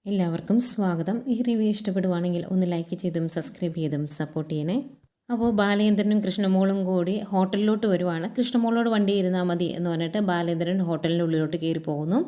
എല്ലാവർക്കും സ്വാഗതം. ഈ റിവ്യൂ ഇഷ്ടപ്പെടുവാണെങ്കിൽ ഒന്ന് ലൈക്ക് ചെയ്തും സബ്സ്ക്രൈബ് ചെയ്തും സപ്പോർട്ട് ചെയ്യണേ. അപ്പോൾ ബാലേന്ദ്രനും കൃഷ്ണമോളും കൂടി ഹോട്ടലിലോട്ട് വരുവാണ്. കൃഷ്ണമോളോട് വണ്ടി ഇരുന്നാൽ മതി എന്ന് പറഞ്ഞിട്ട് ബാലേന്ദ്രൻ ഹോട്ടലിൻ്റെ ഉള്ളിലോട്ട് കയറി പോകുന്നു.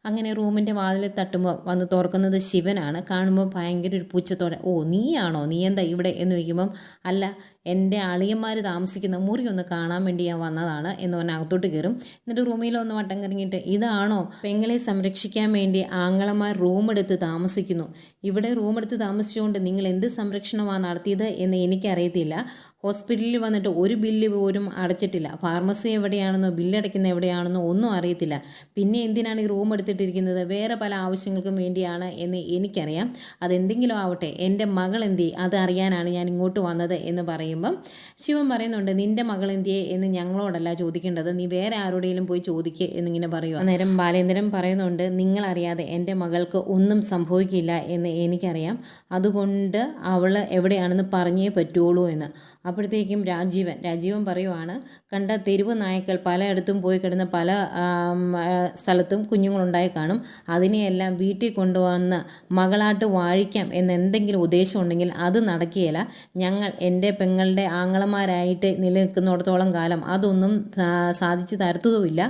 അങ്ങനെ റൂമിൻ്റെ വാതിൽ തട്ടുമ്പോൾ വന്ന് തുറക്കുന്നത് ശിവനാണ്. കാണുമ്പോൾ ഭയങ്കര ഒരു പുച്ഛത്തോടെ, ഓ നീയാണോ, നീ എന്താ ഇവിടെ എന്ന് ചോദിക്കുമ്പം, അല്ല എൻ്റെ അളിയന്മാർ താമസിക്കുന്ന മുറി ഒന്ന് കാണാൻ വേണ്ടി ഞാൻ വന്നതാണ് എന്ന് പറഞ്ഞാൽ അകത്തോട്ട് കയറും. എന്നിട്ട് റൂമിലൊന്ന് വട്ടം കറങ്ങിയിട്ട്, ഇതാണോ പെങ്ങളെ സംരക്ഷിക്കാൻ വേണ്ടി ആങ്ങളമാർ റൂമെടുത്ത് താമസിക്കുന്നു, ഇവിടെ റൂമെടുത്ത് താമസിച്ചുകൊണ്ട് നിങ്ങൾ എന്ത് സംരക്ഷണമാണ് നടത്തിയത് എന്ന് എനിക്കറിയത്തില്ല. ഹോസ്പിറ്റലിൽ വന്നിട്ട് ഒരു ബില്ല് പോലും അടച്ചിട്ടില്ല. ഫാർമസി എവിടെയാണെന്നോ ബില്ലടയ്ക്കുന്ന എവിടെയാണെന്നോ ഒന്നും അറിയത്തില്ല. പിന്നെ എന്തിനാണ് ഈ റൂം എടുത്തിട്ടിരിക്കുന്നത്? വേറെ പല ആവശ്യങ്ങൾക്കും വേണ്ടിയാണ് എന്ന് എനിക്കറിയാം. അതെന്തെങ്കിലും ആവട്ടെ, എൻ്റെ മകൾ എന്തി അത് അറിയാനാണ് ഞാൻ ഇങ്ങോട്ട് വന്നത് എന്ന് പറയുമ്പം ശിവൻ പറയുന്നുണ്ട്, നിൻ്റെ മകൾ എന്തിയെ എന്ന് ഞങ്ങളോടല്ല ചോദിക്കേണ്ടത്, നീ വേറെ ആരോടെങ്കിലും പോയി ചോദിക്കുക എന്നിങ്ങനെ പറയുക. അന്നേരം ബാലേന്ദ്രൻ പറയുന്നുണ്ട്, നിങ്ങളറിയാതെ എൻ്റെ മകൾക്ക് ഒന്നും സംഭവിക്കില്ല എന്ന് എനിക്കറിയാം, അതുകൊണ്ട് അവൾ എവിടെയാണെന്ന് പറഞ്ഞേ പറ്റുള്ളൂ എന്ന്. അപ്പോഴത്തേക്കും രാജീവൻ പറയുവാണ്, കണ്ട തെരുവ് നായ്ക്കൾ പലയിടത്തും പോയി കിടന്ന് പല സ്ഥലത്തും കുഞ്ഞുങ്ങളുണ്ടായി കാണും, അതിനെയെല്ലാം വീട്ടിൽ കൊണ്ടുവന്ന് മകളായിട്ട് വാഴിക്കാം എന്നെന്തെങ്കിലും ഉദ്ദേശം ഉണ്ടെങ്കിൽ അത് നടക്കുകയില്ല. ഞങ്ങൾ എൻ്റെ പെങ്ങളുടെ ആങ്ങളമാരായിട്ട് നിലനിൽക്കുന്നിടത്തോളം കാലം അതൊന്നും സാധിച്ചു തരത്തുമില്ല.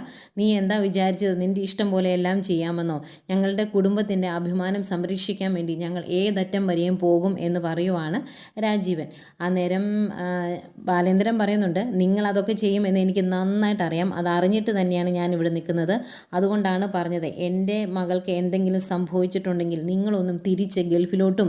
നീ എന്താ വിചാരിച്ചത്, നിൻ്റെ ഇഷ്ടം പോലെ എല്ലാം ചെയ്യാമെന്നോ? ഞങ്ങളുടെ കുടുംബത്തിൻ്റെ അഭിമാനം സംരക്ഷിക്കാൻ വേണ്ടി ഞങ്ങൾ ഏതറ്റം വരെയും പോകും എന്ന് പറയുവാണ് രാജീവൻ. അന്നേരം ബാലേന്ദ്രൻ പറയുന്നുണ്ട്, നിങ്ങളതൊക്കെ ചെയ്യുമെന്ന് എനിക്ക് നന്നായിട്ട് അറിയാം, അതറിഞ്ഞിട്ട് തന്നെയാണ് ഞാൻ ഇവിടെ നിൽക്കുന്നത്. അതുകൊണ്ടാണ് പറഞ്ഞത്, എൻ്റെ മകൾക്ക് എന്തെങ്കിലും സംഭവിച്ചിട്ടുണ്ടെങ്കിൽ നിങ്ങളൊന്നും തിരിച്ച് ഗൾഫിലോട്ടും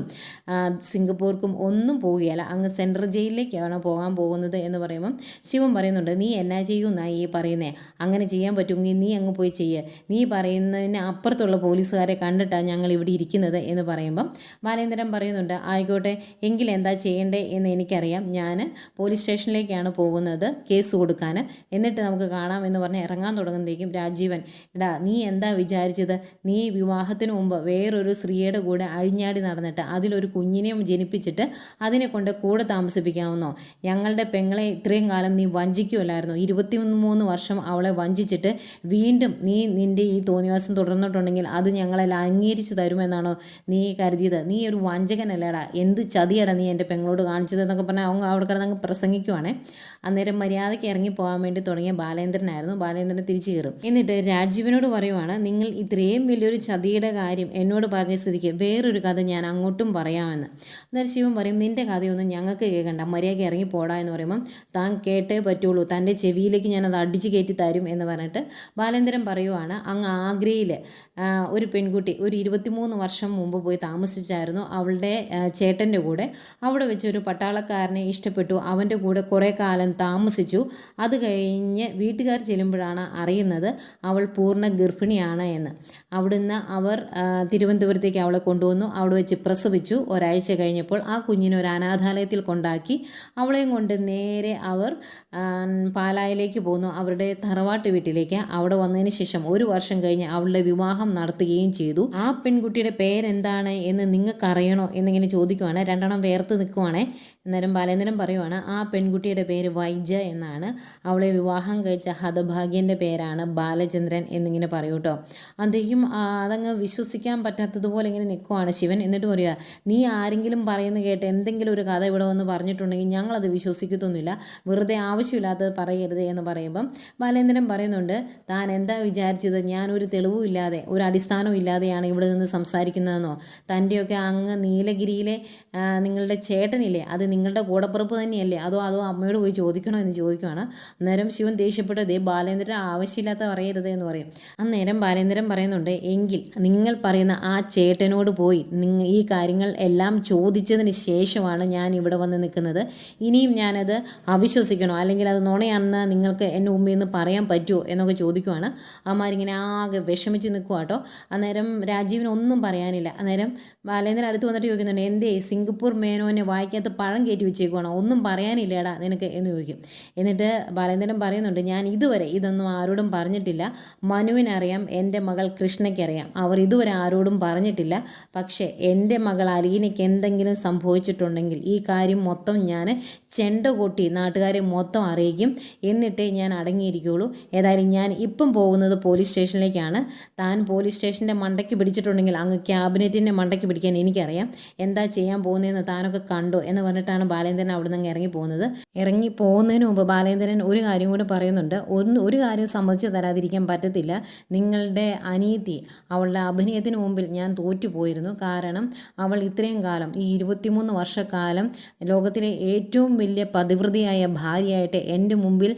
സിംഗപ്പൂർക്കും ഒന്നും പോവുകയല്ല, അങ്ങ് സെൻട്രൽ ജയിലിലേക്കാണ് പോകാൻ പോകുന്നത് എന്ന് പറയുമ്പം ശിവൻ പറയുന്നുണ്ട്, നീ എന്നാ ചെയ്യുമെന്നാണ് ഈ പറയുന്നത്? അങ്ങനെ ചെയ്യാൻ പറ്റുമെങ്കിൽ നീ അങ്ങ് പോയി ചെയ്യുക, നീ പറയുന്നതിന് അപ്പുറത്തുള്ള പോലീസുകാരെ കണ്ടിട്ടാണ് ഞങ്ങൾ ഇവിടെ ഇരിക്കുന്നത് എന്ന് പറയുമ്പം ബാലേന്ദ്രൻ പറയുന്നുണ്ട്, ആയിക്കോട്ടെ എങ്കിൽ എന്താ ചെയ്യേണ്ടേ എന്ന് എനിക്കറിയാം, ഞാൻ പോലീസ് സ്റ്റേഷനിലേക്കാണ് പോകുന്നത് കേസ് കൊടുക്കാൻ, എന്നിട്ട് നമുക്ക് കാണാം എന്ന് പറഞ്ഞ് ഇറങ്ങാൻ തുടങ്ങുന്നതേക്കും രാജീവൻ, എടാ നീ എന്താ വിചാരിച്ചത്, നീ വിവാഹത്തിന് മുമ്പ് വേറൊരു സ്ത്രീയുടെ കൂടെ അഴിഞ്ഞാടി നടന്നിട്ട് അതിലൊരു കുഞ്ഞിനെയും ജനിപ്പിച്ചിട്ട് അതിനെ കൊണ്ട് കൂടെ താമസിപ്പിക്കാമെന്നോ? ഞങ്ങളുടെ പെങ്ങളെ ഇത്രയും കാലം നീ വഞ്ചിക്കുമല്ലായിരുന്നോ? 23 വർഷം അവളെ വഞ്ചിച്ചിട്ട് വീണ്ടും നീ നിൻ്റെ ഈ തോന്നിവാസം തുടർന്നിട്ടുണ്ടെങ്കിൽ അത് ഞങ്ങളെല്ലാം അംഗീകരിച്ച് തരുമെന്നാണോ നീ കരുതിയത്? നീ ഒരു വഞ്ചകനല്ലേടാ, എന്ത് ചതിയടാ നീ എൻ്റെ പെങ്ങളോട് കാണിച്ചത് എന്നൊക്കെ പറഞ്ഞാൽ அவங்க അവിടെ കിടന്നങ്ങ് പ്രസംഗിക്കുവാണേ. അന്നേരം മര്യാദയ്ക്ക് ഇറങ്ങി പോകാൻ വേണ്ടി തുടങ്ങിയ ബാലേന്ദ്രനായിരുന്നു. ബാലേന്ദ്രൻ തിരിച്ചു കയറും. എന്നിട്ട് രാജീവനോട് പറയുവാണ്, നിങ്ങൾ ഇത്രയും വലിയൊരു ചതിയുടെ കാര്യം എന്നോട് പറഞ്ഞ സ്ഥിതിക്ക് വേറൊരു കഥ ഞാൻ അങ്ങോട്ടും പറയാമെന്ന്. അന്നേരം ശിവൻ പറയും, നിൻ്റെ കഥയൊന്നും ഞങ്ങൾക്ക് കേൾക്കണ്ട, മര്യാദയ്ക്ക് ഇറങ്ങി പോടാ എന്ന് പറയുമ്പം താൻ കേട്ടേ പറ്റുള്ളൂ, തൻ്റെ ചെവിയിലേക്ക് ഞാനത് അടിച്ച് കയറ്റി തരും എന്ന് പറഞ്ഞിട്ട് ബാലേന്ദ്രൻ പറയുവാണ്, അങ്ങ് ആഗ്രയിൽ ഒരു പെൺകുട്ടി ഒരു 23 വർഷം മുമ്പ് പോയി താമസിച്ചായിരുന്നു അവളുടെ ചേട്ടൻ്റെ കൂടെ. അവിടെ വെച്ച് ഒരു പട്ടാളക്കാരനെ ഇഷ്ടപ്പെട്ടു, അവൻ്റെ കൂടെ കുറേ കാലം താമസിച്ചു. അത് കഴിഞ്ഞ് വീട്ടുകാർ ചെല്ലുമ്പോഴാണ് അറിയുന്നത് അവൾ പൂർണ്ണ ഗർഭിണിയാണ് എന്ന്. അവിടുന്ന് അവർ തിരുവനന്തപുരത്തേക്ക് അവളെ കൊണ്ടുവന്നു, അവിടെ വെച്ച് പ്രസവിച്ചു. ഒരാഴ്ച കഴിഞ്ഞപ്പോൾ ആ കുഞ്ഞിനെ ഒരു അനാഥാലയത്തിൽ കൊണ്ടാക്കി. അവളെയും കൊണ്ട് നേരെ അവർ പാലായിലേക്ക് പോന്നു, അവരുടെ തറവാട്ട് വീട്ടിലേക്ക്. അവിടെ വന്നതിന് ശേഷം 1 വർഷം കഴിഞ്ഞ് അവളുടെ വിവാഹം നടത്തുകയും ചെയ്തു. ആ പെൺകുട്ടിയുടെ പേരെന്താണ് എന്ന് നിങ്ങൾക്കറിയണോ എന്നിങ്ങനെ ചോദിക്കുവാണ്. രണ്ടെണ്ണം വേർത്ത് നിൽക്കുവാണേ. അന്നേരം ബാലേന്ദ്രൻ പറയുവാണ്, ആ പെൺകുട്ടിയുടെ പേര് വൈജ എന്നാണ്, അവളെ വിവാഹം കഴിച്ച ഹതഭാഗ്യൻ്റെ പേരാണ് ബാലചന്ദ്രൻ എന്നിങ്ങനെ പറയൂ കേട്ടോ. അദ്ദേഹം അതങ്ങ് വിശ്വസിക്കാൻ പറ്റാത്തതുപോലെ ഇങ്ങനെ നിൽക്കുവാണ് ശിവൻ. എന്നിട്ട് പറയുക, നീ ആരെങ്കിലും പറയുന്നത് കേട്ട് എന്തെങ്കിലും ഒരു കഥ ഇവിടെ വന്ന് പറഞ്ഞിട്ടുണ്ടെങ്കിൽ ഞങ്ങളത് വിശ്വസിക്കത്തൊന്നുമില്ല, വെറുതെ ആവശ്യമില്ലാത്തത് പറയരുത് എന്ന് പറയുമ്പം ബാലേന്ദ്രൻ പറയുന്നുണ്ട്, താൻ എന്താ വിചാരിച്ചത്, ഞാനൊരു തെളിവും ഇല്ലാതെ ഒരു അടിസ്ഥാനവും ഇല്ലാതെയാണ് ഇവിടെ നിന്ന് സംസാരിക്കുന്നതെന്നോ? തൻ്റെയൊക്കെ അങ്ങ് നീലഗിരിയിലെ നിങ്ങളുടെ ചേട്ടനില്ലേ, അത് നിങ്ങളുടെ കൂടപ്പുറപ്പ് തന്നെയല്ലേ, അതോ അമ്മയോട് പോയി ചോദിക്കണോ എന്ന് ചോദിക്കുകയാണ്. അന്നേരം ശിവൻ ദേഷ്യപ്പെട്ടത്, ബാലേന്ദ്രൻ ആവശ്യമില്ലാത്ത പറയരുത് എന്ന് പറയും. അന്നേരം ബാലേന്ദ്രൻ പറയുന്നുണ്ട്, എങ്കിൽ നിങ്ങൾ പറയുന്ന ആ ചേട്ടനോട് പോയി ഈ കാര്യങ്ങൾ എല്ലാം ചോദിച്ചതിന് ശേഷമാണ് ഞാൻ ഇവിടെ വന്ന് നിൽക്കുന്നത്. ഇനിയും ഞാനത് അവിശ്വസിക്കണോ, അല്ലെങ്കിൽ അത് നുണയാണെന്ന് നിങ്ങൾക്ക് എൻ്റെ മുമ്പിൽ നിന്ന് പറയാൻ പറ്റുമോ എന്നൊക്കെ ചോദിക്കുവാണ്. അമ്മമാരിങ്ങനെ ആകെ വിഷമിച്ച് നിൽക്കുക കേട്ടോ. അന്നേരം രാജീവിന് ഒന്നും പറയാനില്ല. അന്നേരം ബാലേന്ദ്രൻ അടുത്ത് വന്നിട്ട് ചോദിക്കുന്നുണ്ട്, എന്തേ സിംഗപ്പൂർ മേനോനെ വായിക്കാത്ത പഴം കയറ്റി വെച്ചേക്കുവാണോ, ഒന്നും ഒന്നും പറയാനില്ലേടാ നിനക്ക് എന്ന് ചോദിക്കും. എന്നിട്ട് ബാലേന്ദ്രൻ പറയുന്നുണ്ട്, ഞാൻ ഇതുവരെ ഇതൊന്നും ആരോടും പറഞ്ഞിട്ടില്ല. മനുവിനറിയാം, എൻ്റെ മകൾ കൃഷ്ണയ്ക്കറിയാം, അവർ ഇതുവരെ ആരോടും പറഞ്ഞിട്ടില്ല. പക്ഷേ എൻ്റെ മകൾ അലീനയ്ക്ക് എന്തെങ്കിലും സംഭവിച്ചിട്ടുണ്ടെങ്കിൽ ഈ കാര്യം മൊത്തം ഞാൻ ചെണ്ട കൊട്ടി നാട്ടുകാരെ മൊത്തം അറിയിക്കും, എന്നിട്ടേ ഞാൻ അടങ്ങിയിരിക്കുകയുള്ളൂ. ഏതായാലും ഞാൻ ഇപ്പം പോകുന്നത് പോലീസ് സ്റ്റേഷനിലേക്കാണ്. താൻ പോലീസ് സ്റ്റേഷൻ്റെ മണ്ടയ്ക്ക് പിടിച്ചിട്ടുണ്ടെങ്കിൽ അങ്ങ് ക്യാബിനറ്റിൻ്റെ മണ്ടയ്ക്ക് പിടിക്കാൻ എനിക്കറിയാം. എന്താ ചെയ്യാൻ പോകുന്നതെന്ന് താനൊക്കെ കണ്ടോ എന്ന് പറഞ്ഞിട്ടാണ് ബാലേന്ദ്രൻ അവിടെ നിന്ന് ഇറങ്ങി പോകുന്നത്. ഇറങ്ങി പോകുന്നതിന് മുമ്പ് ബാലേന്ദ്രൻ ഒരു കാര്യം കൂടി പറയുന്നുണ്ട്. ഒരു കാര്യം സമ്മതിച്ച് തരാതിരിക്കാൻ പറ്റത്തില്ല. നിങ്ങളുടെ അനീതി, അവളുടെ അഭിനയത്തിന് മുമ്പിൽ ഞാൻ തോറ്റുപോയിരുന്നു. കാരണം അവൾ ഇത്രയും കാലം, ഈ 23 വർഷക്കാലം ലോകത്തിലെ ഏറ്റവും വലിയ പതിവൃതിയായ ഭാര്യയായിട്ട് എൻ്റെ മുമ്പിൽ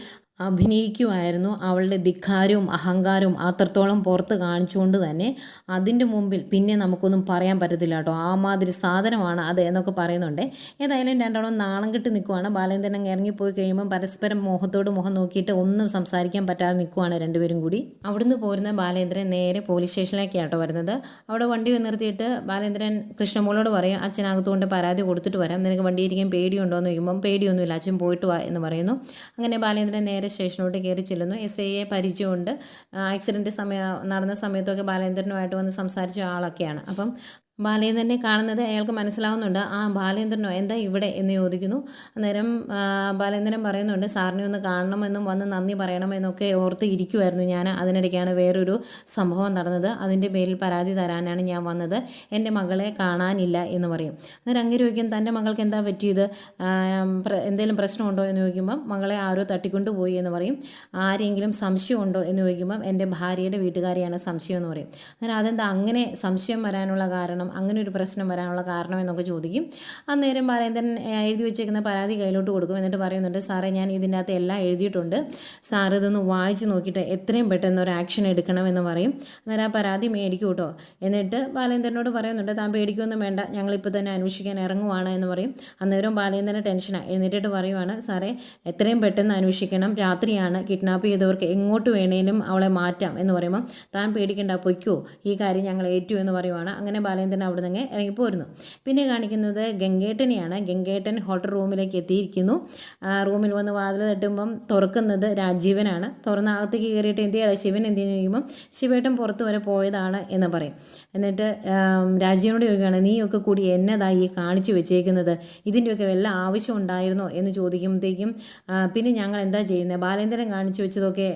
അഭിനയിക്കുമായിരുന്നു. അവളുടെ ധിക്കാരവും അഹങ്കാരവും അത്രത്തോളം പുറത്ത് കാണിച്ചുകൊണ്ട് തന്നെ അതിൻ്റെ മുമ്പിൽ പിന്നെ നമുക്കൊന്നും പറയാൻ പറ്റത്തില്ല കേട്ടോ. ആ മാതിരി സാധനമാണ് അത് എന്നൊക്കെ പറയുന്നുണ്ട്. ഏതായാലും രണ്ടാളും നാണം കെട്ട് നിൽക്കുവാണ്. ബാലേന്ദ്രൻ ഇറങ്ങിപ്പോയി കഴിയുമ്പോൾ പരസ്പരം മുഖത്തോട് മുഖം നോക്കിയിട്ട് ഒന്നും സംസാരിക്കാൻ പറ്റാതെ നിൽക്കുവാണ് രണ്ടുപേരും കൂടി. അവിടുന്ന് പോരുന്ന ബാലേന്ദ്രൻ നേരെ പോലീസ് സ്റ്റേഷനിലേക്കാട്ടോ വരുന്നത്. അവിടെ വണ്ടി നിർത്തിയിട്ട് ബാലേന്ദ്രൻ കൃഷ്ണമോളോട് പറയും, അച്ഛനകത്തുകൊണ്ട് പരാതി കൊടുത്തിട്ട് വരാം, നിനക്ക് വണ്ടി ഇരിക്കാൻ പേടിയുണ്ടോ എന്ന് ചോദിക്കുമ്പം പേടിയൊന്നുമില്ല അച്ഛൻ പോയിട്ട് വാ എന്ന് പറയുന്നു. അങ്ങനെ ബാലേന്ദ്രൻ നേരെ സ്റ്റേഷനോട്ട് കയറി ചെല്ലുന്നു. SIയെ പരിചയമുണ്ട്. ആക്സിഡൻറ്റ് നടന്ന സമയത്തൊക്കെ ബാലേന്ദ്രനുമായിട്ട് വന്ന് സംസാരിച്ച ആളൊക്കെയാണ്. അപ്പം ബാലേന്ദ്രനെ കാണുന്നത് അയാൾക്ക് മനസ്സിലാവുന്നുണ്ട്. ആ ബാലേന്ദ്രനോ, എന്താ ഇവിടെ എന്ന് ചോദിക്കുന്നു. അന്നേരം ബാലേന്ദ്രൻ പറയുന്നുണ്ട്, സാറിനെ ഒന്ന് കാണണമെന്നും വന്ന് നന്ദി പറയണമെന്നൊക്കെ ഓർത്ത് ഇരിക്കുമായിരുന്നു ഞാൻ. അതിനിടയ്ക്കാണ് വേറൊരു സംഭവം നടന്നത്. അതിൻ്റെ പേരിൽ പരാതി തരാനാണ് ഞാൻ വന്നത്. എൻ്റെ മകളെ കാണാനില്ല എന്ന് പറയും. അന്നേരം അങ്ങ് ചോദിക്കും, തൻ്റെ മകൾക്ക് എന്താ പറ്റിയത്, എന്തെങ്കിലും പ്രശ്നമുണ്ടോ എന്ന് ചോദിക്കുമ്പം മകളെ ആരോ തട്ടിക്കൊണ്ടുപോയി എന്ന് പറയും. ആരെങ്കിലും സംശയമുണ്ടോ എന്ന് ചോദിക്കുമ്പം എൻ്റെ ഭാര്യയുടെ വീട്ടുകാരെയാണ് സംശയം എന്ന് പറയും. അന്നേരം അതെന്താ അങ്ങനെ സംശയം വരാനുള്ള കാരണം, അങ്ങനെ ഒരു പ്രശ്നം വരാനുള്ള കാരണം എന്നൊക്കെ ചോദിക്കും. അന്നേരം ബാലേന്ദ്രൻ എഴുതി വെച്ചേക്കുന്ന പരാതി കയ്യിലോട്ട് കൊടുക്കും. എന്നിട്ട് പറയുന്നുണ്ട്, സാറേ ഞാൻ ഇതിൻ്റെ അകത്ത് എല്ലാം എഴുതിയിട്ടുണ്ട്, സാർ ഇതൊന്ന് വായിച്ച് നോക്കിയിട്ട് എത്രയും പെട്ടെന്ന് ഒരു ആക്ഷൻ എടുക്കണമെന്ന് പറയും. അന്നേരം ആ പരാതി മേടിക്കും കേട്ടോ. എന്നിട്ട് ബാലേന്ദ്രനോട് പറയുന്നുണ്ട്, താൻ പേടിക്കൊന്നും വേണ്ട, ഞങ്ങളിപ്പോൾ തന്നെ അന്വേഷിക്കാൻ ഇറങ്ങുവാണ് എന്ന് പറയും. അന്നേരം ബാലേന്ദ്രന് ടെൻഷനാണ്. എഴുന്നേറ്റിട്ട് പറയുവാണ്, സാറേ എത്രയും പെട്ടെന്ന് അന്വേഷിക്കണം, രാത്രിയാണ്, കിഡ്നാപ്പ് ചെയ്തവർക്ക് എങ്ങോട്ട് വേണേലും അവളെ മാറ്റാം എന്ന് പറയുമ്പം താൻ പേടിക്കേണ്ട, പൊയ്ക്കോ, ഈ കാര്യം ഞങ്ങൾ ഏറ്റു എന്ന് പറയുവാണ്. അങ്ങനെ ബാലേന്ദ്രൻ അവിടെ നിന്ന് ഇറങ്ങിപ്പോരുന്നു. പിന്നെ കാണിക്കുന്നത് ഗംഗേട്ടനെയാണ്. ഗംഗേട്ടൻ ഹോട്ടൽ റൂമിലേക്ക് എത്തിയിരിക്കുന്നു. റൂമിൽ വന്ന് വാതിൽ തട്ടുമ്പം തുറക്കുന്നത് രാജീവനാണ്. തുറന്ന അകത്തേക്ക് കയറിയിട്ട് എന്തിയാണ് ശിവൻ എന്തെന്ന് ചോദിക്കുമ്പം ശിവേട്ടൻ പുറത്ത് വരെ പോയതാണ് എന്ന് പറയും. എന്നിട്ട് രാജീവനോട് ചോദിക്കുകയാണ്, നീയൊക്കെ കൂടി എന്നതായി ഈ കാണിച്ചു വെച്ചേക്കുന്നത്, ഇതിൻ്റെയൊക്കെ വല്ല ആവശ്യം ഉണ്ടായിരുന്നോ എന്ന് ചോദിക്കുമ്പോഴത്തേക്കും പിന്നെ ഞങ്ങൾ എന്താ ചെയ്യുന്നത്, ബാലേന്ദ്രൻ കാണിച്ചു വെച്ചതൊക്കെ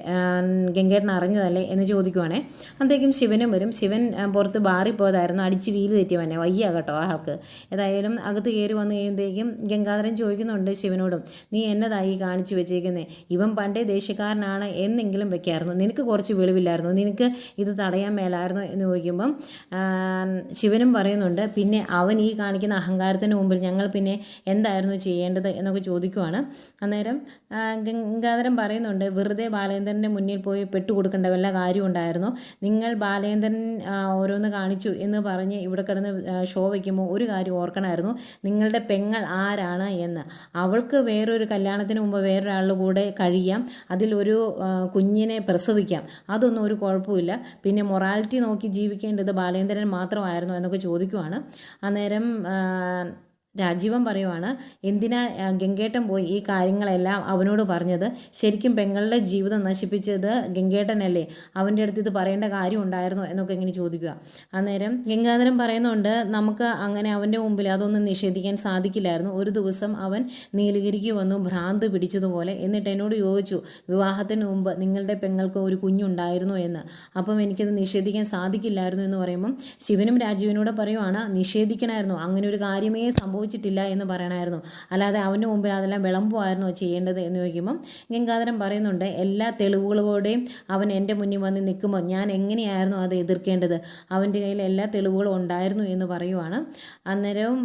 ഗംഗേട്ടൻ അറിഞ്ഞതല്ലേ എന്ന് ചോദിക്കുവാണേ. അന്നേക്കും ശിവനും വരും. ശിവൻ പുറത്ത് ബാറിൽ പോയതായിരുന്നു, അടിച്ച് വീല് തെറ്റിയവന്നെ, വയ്യ കേട്ടോ ആൾക്ക്. ഏതായാലും അകത്ത് കയറി വന്നു കഴിയുമ്പോഴത്തേക്കും ഗംഗാധരൻ ചോദിക്കുന്നുണ്ട് ശിവനോടും, നീ എന്നതായി കാണിച്ചു വെച്ചേക്കുന്നത്, ഇവൻ പണ്ടേ ദേഷ്യക്കാരനാണ് എന്നെങ്കിലും വെക്കായിരുന്നു, നിനക്ക് കുറച്ച് വെളിവില്ലായിരുന്നു, നിനക്ക് ഇത് തടയാൻ മേലായിരുന്നു എന്ന് ചോദിക്കുമ്പം ശിവനും പറയുന്നുണ്ട്, പിന്നെ അവൻ ഈ കാണിക്കുന്ന അഹങ്കാരത്തിന് മുമ്പിൽ ഞങ്ങൾ പിന്നെ എന്തായിരുന്നു ചെയ്യേണ്ടത് എന്നൊക്കെ ചോദിക്കുവാണ്. അന്നേരം ഗംഗാധരൻ പറയുന്നുണ്ട്, വെറുതെ ബാലേന്ദ്രൻ്റെ മുന്നിൽ പോയി പെട്ടുകൊടുക്കേണ്ട വല്ല കാര്യം ഉണ്ടായിരുന്നു, നിങ്ങൾ ബാലേന്ദ്രൻ ഓരോന്ന് കാണിച്ചു എന്ന് പറഞ്ഞ് ഇവിടെ കിടന്ന് ഷോ വയ്ക്കുമ്പോൾ ഒരു കാര്യം ഓർക്കണമായിരുന്നു, നിങ്ങളുടെ പെങ്ങൾ ആരാണ് എന്ന്. അവൾക്ക് വേറൊരു കല്യാണത്തിന് മുമ്പ് വേറൊരാളുടെ കൂടെ കഴിയാം, അതിലൊരു കുഞ്ഞിനെ പ്രസവിക്കാം, അതൊന്നും ഒരു കുഴപ്പമില്ല, പിന്നെ മൊറാലിറ്റി നോക്കി ജീവിക്കേണ്ടത് ബാലേന്ദ്രൻ മാത്രമായിരുന്നു എന്നൊക്കെ ചോദിക്കുവാണ്. അന്നേരം രാജീവൻ പറയുവാണ്, എന്തിനാ ഗംഗേട്ടൻ പോയി ഈ കാര്യങ്ങളെല്ലാം അവനോട് പറഞ്ഞത്, ശരിക്കും പെങ്ങളുടെ ജീവിതം നശിപ്പിച്ചത് ഗംഗേട്ടനല്ലേ, അവൻ്റെ അടുത്ത് ഇത് പറയേണ്ട കാര്യം ഉണ്ടായിരുന്നോ എന്നൊക്കെ ഇങ്ങനെ ചോദിക്കുക. അന്നേരം ഗംഗാധരൻ പറയുന്നുണ്ട്, നമുക്ക് അങ്ങനെ അവൻ്റെ മുമ്പിൽ അതൊന്നും നിഷേധിക്കാൻ സാധിക്കില്ലായിരുന്നു. ഒരു ദിവസം അവൻ നീലഗിരിക്ക് വന്നു ഭ്രാന്ത് പിടിച്ചതുപോലെ, എന്നിട്ട് എന്നോട് ചോദിച്ചു വിവാഹത്തിന് മുമ്പ് നിങ്ങളുടെ പെങ്ങൾക്ക് ഒരു കുഞ്ഞുണ്ടായിരുന്നു എന്ന്, അപ്പം എനിക്കത് നിഷേധിക്കാൻ സാധിക്കില്ലായിരുന്നു എന്ന് പറയുമ്പം ശിവനും രാജീവനോട് പറയുവാണ്, നിഷേധിക്കണമായിരുന്നു, അങ്ങനെ ഒരു കാര്യമേ സംഭവിച്ചിട്ടില്ല എന്ന് പറയണമായിരുന്നു, അല്ലാതെ അവൻ്റെ മുമ്പിൽ അതെല്ലാം വിളമ്പുമായിരുന്നോ ചെയ്യേണ്ടത് എന്ന് ചോദിക്കുമ്പം ഗംഗാധരൻ പറയുന്നുണ്ട്, എല്ലാ തെളിവുകളോടെയും അവൻ എൻ്റെ മുന്നിൽ വന്ന് നിൽക്കുമ്പോൾ ഞാൻ എങ്ങനെയായിരുന്നു അത് എതിർക്കേണ്ടത്, അവൻ്റെ കയ്യിൽ എല്ലാ തെളിവുകളും ഉണ്ടായിരുന്നു എന്ന് പറയുവാണ്. അന്നേരം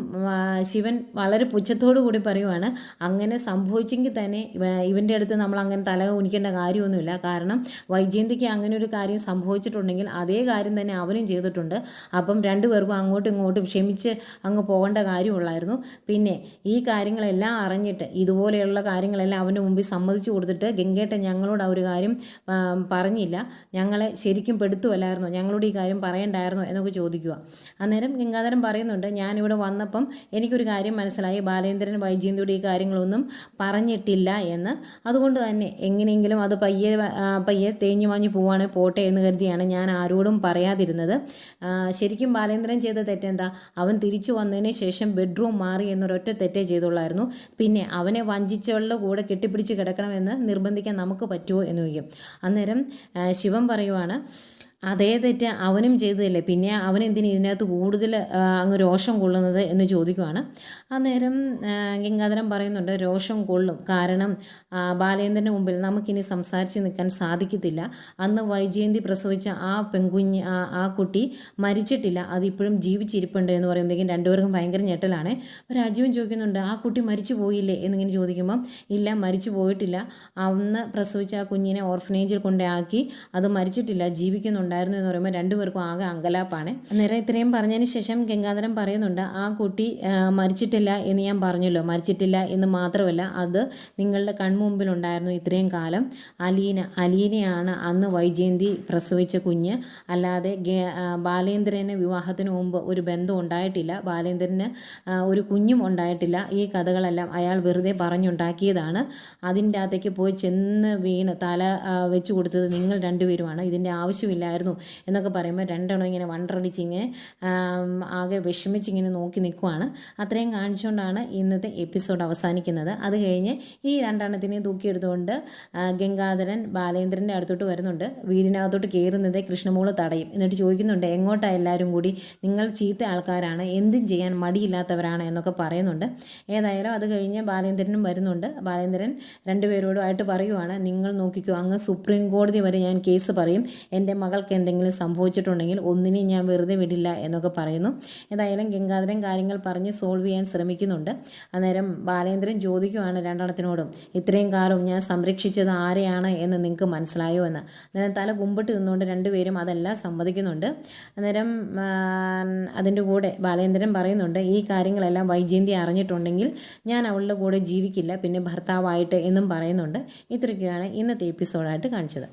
ശിവൻ വളരെ പുച്ഛത്തോടു കൂടി പറയുവാണ്, അങ്ങനെ സംഭവിച്ചെങ്കിൽ തന്നെ ഇവൻ്റെ അടുത്ത് നമ്മൾ അങ്ങനെ തല കുനിക്കേണ്ട കാര്യമൊന്നുമില്ല, കാരണം വൈജയന്തിക്ക് അങ്ങനെ ഒരു കാര്യം സംഭവിച്ചിട്ടുണ്ടെങ്കിൽ അതേ കാര്യം തന്നെ അവനും ചെയ്തിട്ടുണ്ട്, അപ്പം രണ്ടുപേർക്കും അങ്ങോട്ടും ഇങ്ങോട്ടും ക്ഷമിച്ച് അങ്ങ് പോകേണ്ട കാര്യമുള്ളായിരുന്നു. ഉണ്ടായിരുന്നു. പിന്നെ ഈ കാര്യങ്ങളെല്ലാം അറിഞ്ഞിട്ട് ഇതുപോലെയുള്ള കാര്യങ്ങളെല്ലാം അവൻ്റെ മുമ്പിൽ സമ്മതിച്ചു കൊടുത്തിട്ട് ഗംഗേട്ടൻ ഞങ്ങളോട് ആ ഒരു കാര്യം പറഞ്ഞില്ല, ഞങ്ങളെ ശരിക്കും പെടുത്തുമല്ലായിരുന്നോ, ഞങ്ങളോട് ഈ കാര്യം പറയണ്ടായിരുന്നോ എന്നൊക്കെ ചോദിക്കുക. അന്നേരം ഗംഗാധരൻ പറയുന്നുണ്ട്, ഞാനിവിടെ വന്നപ്പം എനിക്കൊരു കാര്യം മനസ്സിലായി, ബാലേന്ദ്രൻ വൈജയന്തിയോട് ഈ കാര്യങ്ങളൊന്നും പറഞ്ഞിട്ടില്ല എന്ന്. അതുകൊണ്ട് തന്നെ എങ്ങനെയെങ്കിലും അത് പയ്യെ തേഞ്ഞു മാഞ്ഞു പോവുകയാണെങ്കിൽ പോട്ടെ എന്ന് കരുതിയാണ് ഞാൻ ആരോടും പറയാതിരുന്നത്. ശരിക്കും ബാലേന്ദ്രൻ ചെയ്ത തെറ്റെന്താ, അവൻ തിരിച്ചു വന്നതിന് ശേഷം ബെഡ്റൂം മാറി എന്നൊരൊറ്റ തെറ്റേ ചെയ്തുള്ളായിരുന്നു. പിന്നെ അവനെ വഞ്ചിച്ചവളുടെ കൂടെ കെട്ടിപ്പിടിച്ച് കിടക്കണമെന്ന് നിർബന്ധിക്കാൻ നമുക്ക് പറ്റുമോ എന്ന് ചോദിക്കും. അന്നേരം ശിവൻ പറയുവാണ്, അതേ തെറ്റ് അവനും ചെയ്തതല്ലേ, പിന്നെ അവനെന്തിന് ഇതിനകത്ത് കൂടുതൽ അങ്ങ് രോഷം കൊള്ളുന്നത് എന്ന് ചോദിക്കുവാണ്. അന്നേരം ഗംഗാധരൻ പറയുന്നുണ്ട്, രോഷം കൊള്ളും, കാരണം ബാലേന്ദ്രൻ്റെ മുമ്പിൽ നമുക്കിനി സംസാരിച്ച് നിൽക്കാൻ സാധിക്കത്തില്ല. അന്ന് വൈജയന്തി പ്രസവിച്ച ആ പെൺകുഞ്ഞ് ആ കുട്ടി മരിച്ചിട്ടില്ല, അതിപ്പോഴും ജീവിച്ചിരിപ്പുണ്ട് എന്ന് പറയുമ്പോഴത്തേക്കും രണ്ടുപേർക്കും ഭയങ്കര ഞെട്ടലാണ്. രാജീവൻ ചോദിക്കുന്നുണ്ട്, ആ കുട്ടി മരിച്ചു പോയില്ലേ എന്നിങ്ങനെ ചോദിക്കുമ്പം ഇല്ല, മരിച്ചു പോയിട്ടില്ല, അന്ന് പ്രസവിച്ച ആ കുഞ്ഞിനെ ഓർഫനേജിൽ കൊണ്ടാക്കി, അത് മരിച്ചിട്ടില്ല, ജീവിക്കുന്നുണ്ട് ഉണ്ടായിരുന്നു എന്ന് പറയുമ്പോൾ രണ്ടുപേർക്കും ആകെ അങ്കലാപ്പാണ്. അന്നേരം ഇത്രയും പറഞ്ഞതിന് ശേഷം ഗംഗാധരൻ പറയുന്നുണ്ട്, ആ കുട്ടി മരിച്ചിട്ടില്ല എന്ന് ഞാൻ പറഞ്ഞല്ലോ, മരിച്ചിട്ടില്ല എന്ന് മാത്രമല്ല, അത് നിങ്ങളുടെ കൺമുമ്പിലുണ്ടായിരുന്നു ഇത്രയും കാലം. അലീനയാണ് അന്ന് വൈജയന്തി പ്രസവിച്ച കുഞ്ഞ്, അല്ലാതെ ബാലേന്ദ്രന് വിവാഹത്തിന് മുമ്പ് ഒരു ബന്ധം ഉണ്ടായിട്ടില്ല, ബാലേന്ദ്രന് ഒരു കുഞ്ഞും ഉണ്ടായിട്ടില്ല. ഈ കഥകളെല്ലാം അയാൾ വെറുതെ പറഞ്ഞുണ്ടാക്കിയതാണ്. അതിൻ്റെ അകത്തേക്ക് പോയി ചെന്ന് വീണ് തല വെച്ച് കൊടുത്തത് നിങ്ങൾ രണ്ടുപേരുമാണ്, ഇതിൻ്റെ ആവശ്യമില്ലായിരുന്നു എന്നൊക്കെ പറയുമ്പോൾ രണ്ടെണ്ണം ഇങ്ങനെ വണ്ടറടിച്ചിങ്ങനെ ആകെ വിഷമിച്ചിങ്ങനെ നോക്കി നിൽക്കുവാണ്. അത്രയും കാണിച്ചുകൊണ്ടാണ് ഇന്നത്തെ എപ്പിസോഡ് അവസാനിക്കുന്നത്. അത് കഴിഞ്ഞ് ഈ രണ്ടെണ്ണത്തിനെ തൂക്കിയെടുത്തുകൊണ്ട് ഗംഗാധരൻ ബാലേന്ദ്രൻ്റെ അടുത്തോട്ട് വരുന്നുണ്ട്. വീടിനകത്തോട്ട് കയറുന്നത് കൃഷ്ണമോള് തടയും. എന്നിട്ട് ചോദിക്കുന്നുണ്ട്, എങ്ങോട്ടാണ് എല്ലാവരും കൂടി, നിങ്ങൾ ചീത്ത ആൾക്കാരാണ്, എന്തും ചെയ്യാൻ മടിയില്ലാത്തവരാണ് എന്നൊക്കെ പറയുന്നുണ്ട്. ഏതായാലും അത് കഴിഞ്ഞ് ബാലേന്ദ്രനും വരുന്നുണ്ട്. ബാലേന്ദ്രൻ രണ്ടുപേരോടുമായിട്ട് പറയുവാണ്, നിങ്ങൾ നോക്കിക്കോ, അങ്ങ് സുപ്രീം കോടതി വരെ ഞാൻ കേസ് പറയും, എൻ്റെ മകൾക്ക് എന്തെങ്കിലും സംഭവിച്ചിട്ടുണ്ടെങ്കിൽ ഒന്നിനെയും ഞാൻ വെറുതെ വിടില്ല എന്നൊക്കെ പറയുന്നു. ഏതായാലും ഗംഗാധരൻ കാര്യങ്ങൾ പറഞ്ഞ് സോൾവ് ചെയ്യാൻ ശ്രമിക്കുന്നുണ്ട്. അന്നേരം ബാലേന്ദ്രൻ ചോദിക്കുവാണ് രണ്ടെണ്ണത്തിനോടും, ഇത്രയും കാലം ഞാൻ സംരക്ഷിച്ചത് ആരെയാണ് എന്ന് നിങ്ങൾക്ക് മനസ്സിലായോ എന്ന്. അന്നേരം തല കുമ്പിട്ട് നിന്നുകൊണ്ട് രണ്ടുപേരും അതെല്ലാം സമ്മതിക്കുന്നുണ്ട്. അന്നേരം അതിൻ്റെ കൂടെ ബാലേന്ദ്രൻ പറയുന്നുണ്ട്, ഈ കാര്യങ്ങളെല്ലാം വൈജയന്തി അറിഞ്ഞിട്ടുണ്ടെങ്കിൽ ഞാൻ അവളുടെ കൂടെ ജീവിക്കില്ല, പിന്നെ ഭർത്താവായിട്ട് എന്നും പറയുന്നുണ്ട്. ഇത്രയൊക്കെയാണ് ഇന്നത്തെ എപ്പിസോഡായിട്ട് കാണിച്ചത്.